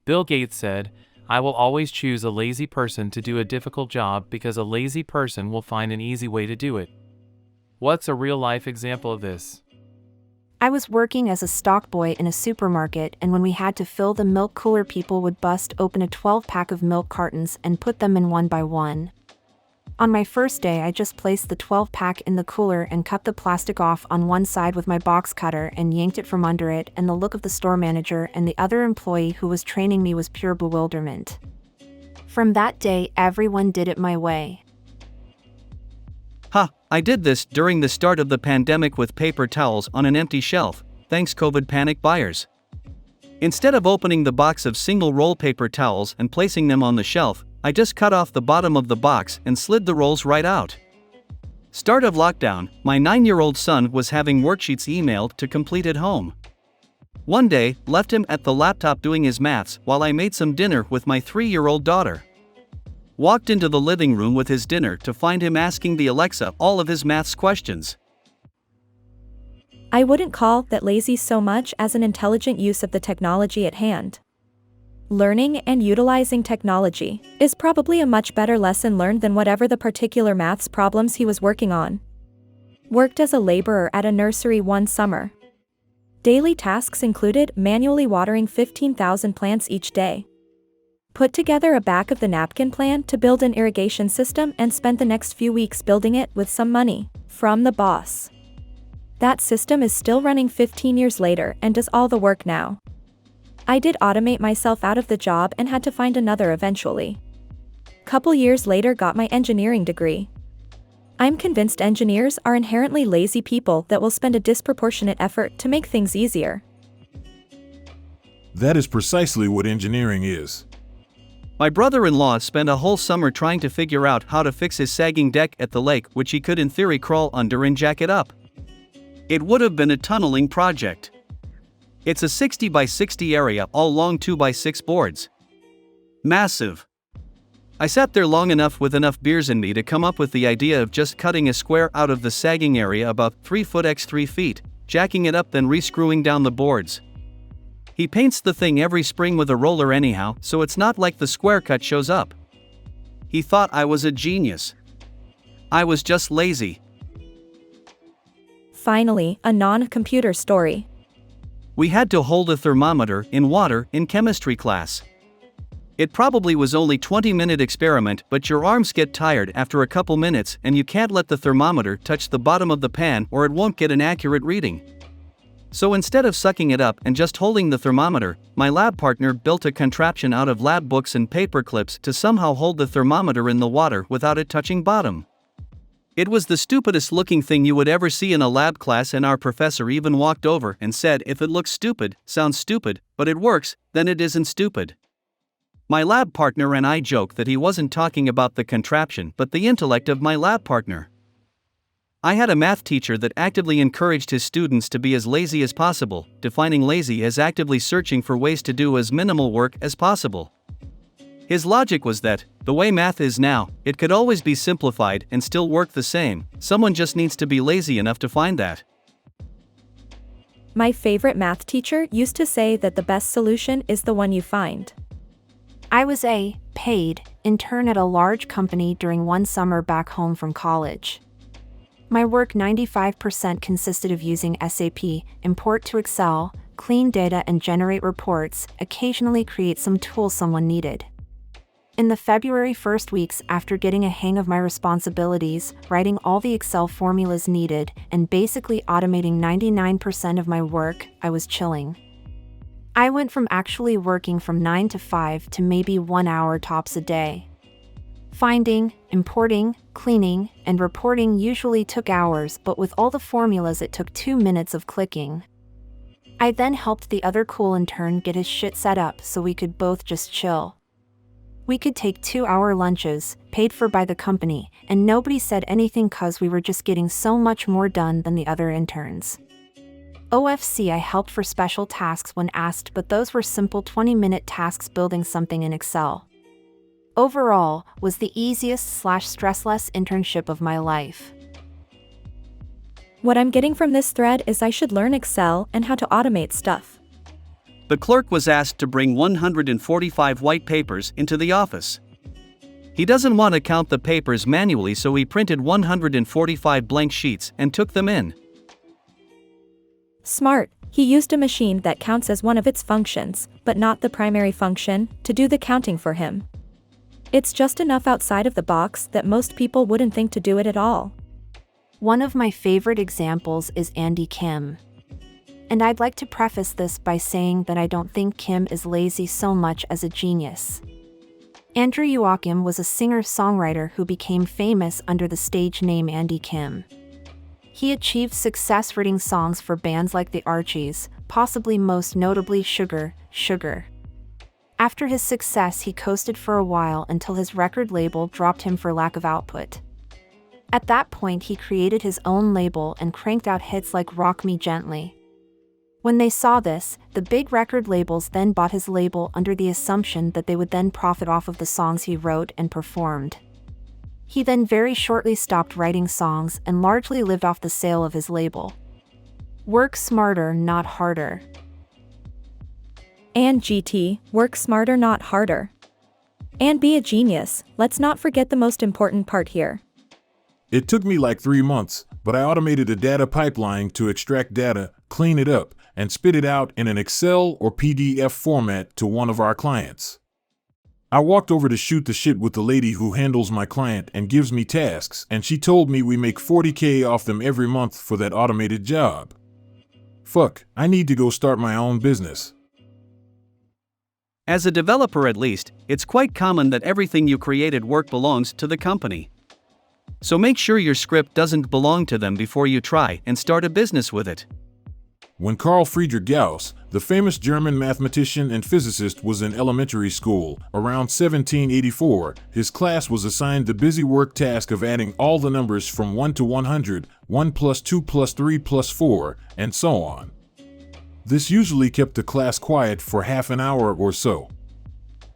Bill Gates said, "I will always choose a lazy person to do a difficult job because a lazy person will find an easy way to do it." What's a real-life example of this? I was working as a stock boy in a supermarket, and when we had to fill the milk cooler, people would bust open a 12-pack of milk cartons and put them in one by one. On my first day, I just placed the 12-pack in the cooler and cut the plastic off on one side with my box cutter and yanked it from under it, and the look of the store manager and the other employee who was training me was pure bewilderment. From that day, everyone did it my way. I did this during the start of the pandemic with paper towels on an empty shelf, thanks COVID panic buyers. Instead of opening the box of single-roll paper towels and placing them on the shelf, I just cut off the bottom of the box and slid the rolls right out. Start of lockdown, my 9-year-old son was having worksheets emailed to complete at home. One day, left him at the laptop doing his maths while I made some dinner with my 3-year-old daughter. Walked into the living room with his dinner to find him asking the Alexa all of his maths questions. I wouldn't call that lazy so much as an intelligent use of the technology at hand. Learning and utilizing technology is probably a much better lesson learned than whatever the particular maths problems he was working on. Worked as a laborer at a nursery one summer. Daily tasks included manually watering 15,000 plants each day. Put together a back of the napkin plan to build an irrigation system and spent the next few weeks building it with some money from the boss. That system is still running 15 years later and does all the work now. I did automate myself out of the job and had to find another eventually. Couple years later, got my engineering degree. I'm convinced engineers are inherently lazy people that will spend a disproportionate effort to make things easier. That is precisely what engineering is. My brother-in-law spent a whole summer trying to figure out how to fix his sagging deck at the lake, which he could in theory crawl under and jack it up. It would have been a tunneling project. It's a 60 by 60 area, all long 2 by 6 boards. Massive. I sat there long enough with enough beers in me to come up with the idea of just cutting a square out of the sagging area about 3 foot x 3 feet, jacking it up, then re-screwing down the boards. He paints the thing every spring with a roller anyhow, so it's not like the square cut shows up. He thought I was a genius. I was just lazy. Finally, a non-computer story. We had to hold a thermometer in water in chemistry class. It probably was only a 20-minute experiment, but your arms get tired after a couple minutes and you can't let the thermometer touch the bottom of the pan or it won't get an accurate reading. So instead of sucking it up and just holding the thermometer, my lab partner built a contraption out of lab books and paper clips to somehow hold the thermometer in the water without it touching bottom. It was the stupidest looking thing you would ever see in a lab class, and our professor even walked over and said, "If it looks stupid, sounds stupid, but it works, then it isn't stupid." My lab partner and I joke that he wasn't talking about the contraption but the intellect of my lab partner. I had a math teacher that actively encouraged his students to be as lazy as possible, defining lazy as actively searching for ways to do as minimal work as possible. His logic was that, the way math is now, it could always be simplified and still work the same. Someone just needs to be lazy enough to find that. My favorite math teacher used to say that the best solution is the one you find. I was a paid intern at a large company during one summer back home from college. My work 95% consisted of using SAP, import to Excel, clean data and generate reports, occasionally create some tool someone needed. In the February 1st weeks after getting a hang of my responsibilities, writing all the Excel formulas needed, and basically automating 99% of my work, I was chilling. I went from actually working from 9 to 5 to maybe 1 hour tops a day. Finding, importing, cleaning, and reporting usually took hours, but with all the formulas it took 2 minutes of clicking. I then helped the other cool intern get his shit set up so we could both just chill. We could take 2-hour lunches, paid for by the company, and nobody said anything cause we were just getting so much more done than the other interns. OFC, I helped for special tasks when asked, but those were simple 20-minute tasks building something in Excel. Overall, was the easiest/stressless internship of my life. What I'm getting from this thread is I should learn Excel and how to automate stuff. The clerk was asked to bring 145 white papers into the office. He doesn't want to count the papers manually, so he printed 145 blank sheets and took them in. Smart. He used a machine that counts as one of its functions, but not the primary function, to do the counting for him. It's just enough outside of the box that most people wouldn't think to do it at all. One of my favorite examples is Andy Kim. And I'd like to preface this by saying that I don't think Kim is lazy so much as a genius. Andrew Joachim was a singer-songwriter who became famous under the stage name Andy Kim. He achieved success writing songs for bands like the Archies, possibly most notably Sugar, Sugar. After his success, he coasted for a while until his record label dropped him for lack of output. At that point, he created his own label and cranked out hits like Rock Me Gently. When they saw this, the big record labels then bought his label under the assumption that they would then profit off of the songs he wrote and performed. He then very shortly stopped writing songs and largely lived off the sale of his label. Work smarter, not harder. And GT, work smarter, not harder. And be a genius. Let's not forget the most important part here. It took me like 3 months, but I automated a data pipeline to extract data, clean it up, and spit it out in an Excel or PDF format to one of our clients. I walked over to shoot the shit with the lady who handles my client and gives me tasks, and she told me we make $40K off them every month for that automated job. Fuck, I need to go start my own business. As a developer at least, it's quite common that everything you create at work belongs to the company. So make sure your script doesn't belong to them before you try and start a business with it. When Carl Friedrich Gauss, the famous German mathematician and physicist, was in elementary school, around 1784, his class was assigned the busy work task of adding all the numbers from 1 to 100, 1 plus 2 plus 3 plus 4, and so on. This usually kept the class quiet for half an hour or so.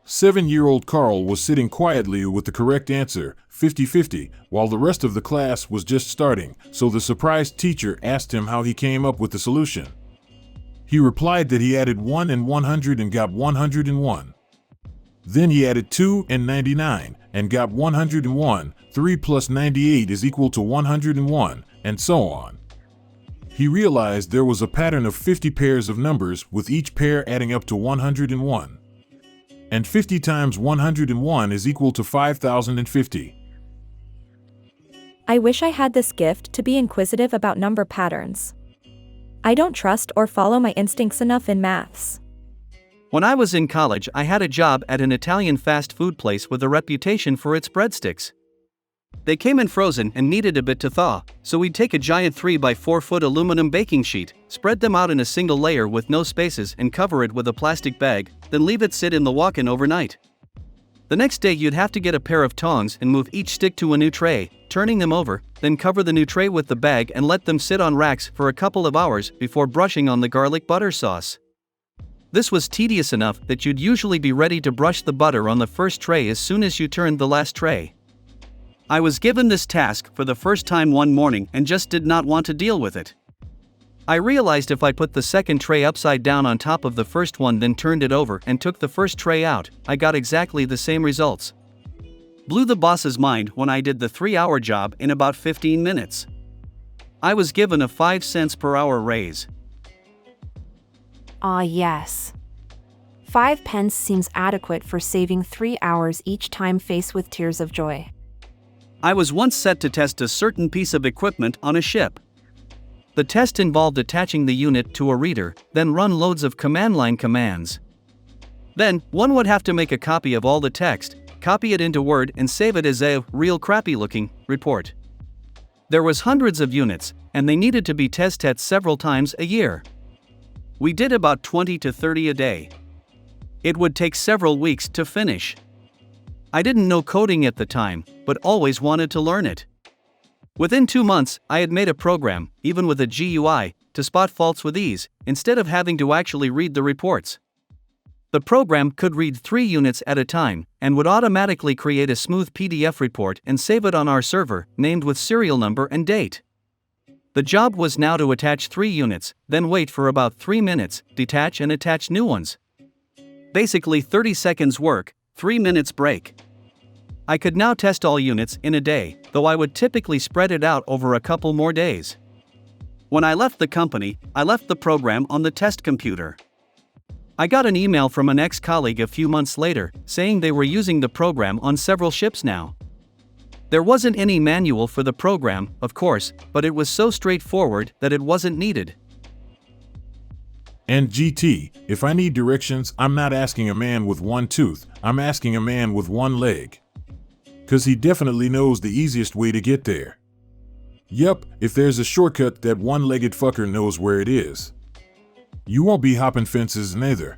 7-year-old Carl was sitting quietly with the correct answer, 50-50, while the rest of the class was just starting, so the surprised teacher asked him how he came up with the solution. He replied that he added 1 and 100 and got 101. Then he added 2 and 99 and got 101, 3 plus 98 is equal to 101, and so on. He realized there was a pattern of 50 pairs of numbers, with each pair adding up to 101. And 50 times 101 is equal to 5050. I wish I had this gift to be inquisitive about number patterns. I don't trust or follow my instincts enough in maths. When I was in college, I had a job at an Italian fast food place with a reputation for its breadsticks. They came in frozen and needed a bit to thaw, so we'd take a giant 3x4-foot aluminum baking sheet, spread them out in a single layer with no spaces and cover it with a plastic bag, then leave it sit in the walk-in overnight. The next day you'd have to get a pair of tongs and move each stick to a new tray, turning them over, then cover the new tray with the bag and let them sit on racks for a couple of hours before brushing on the garlic butter sauce. This was tedious enough that you'd usually be ready to brush the butter on the first tray as soon as you turned the last tray. I was given this task for the first time one morning and just did not want to deal with it. I realized if I put the second tray upside down on top of the first one, then turned it over and took the first tray out, I got exactly the same results. Blew the boss's mind when I did the 3-hour job in about 15 minutes. I was given a 5 cents per hour raise. Ah, yes. 5 pence seems adequate for saving 3 hours each time faced with tears of joy. I was once set to test a certain piece of equipment on a ship. The test involved attaching the unit to a reader, then run loads of command line commands. Then, one would have to make a copy of all the text, copy it into Word and save it as a real crappy-looking report. There was hundreds of units, and they needed to be tested several times a year. We did about 20 to 30 a day. It would take several weeks to finish. I didn't know coding at the time, but always wanted to learn it. Within 2 months, I had made a program, even with a GUI, to spot faults with ease, instead of having to actually read the reports. The program could read 3 units at a time, and would automatically create a smooth PDF report and save it on our server, named with serial number and date. The job was now to attach 3 units, then wait for about 3 minutes, detach and attach new ones. Basically 30 seconds work, 3 minutes break. I could now test all units in a day, though I would typically spread it out over a couple more days. When I left the company, I left the program on the test computer. I got an email from an ex-colleague a few months later, saying they were using the program on several ships now. There wasn't any manual for the program, of course, but it was so straightforward that it wasn't needed. And GT, if I need directions, I'm not asking a man with one tooth, I'm asking a man with one leg. 'Cause he definitely knows the easiest way to get there. Yep, if there's a shortcut, that one-legged fucker knows where it is. You won't be hopping fences neither.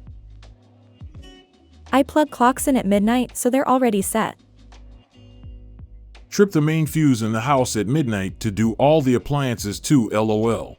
I plug clocks in at midnight so they're already set. Trip the main fuse in the house at midnight to do all the appliances too, LOL.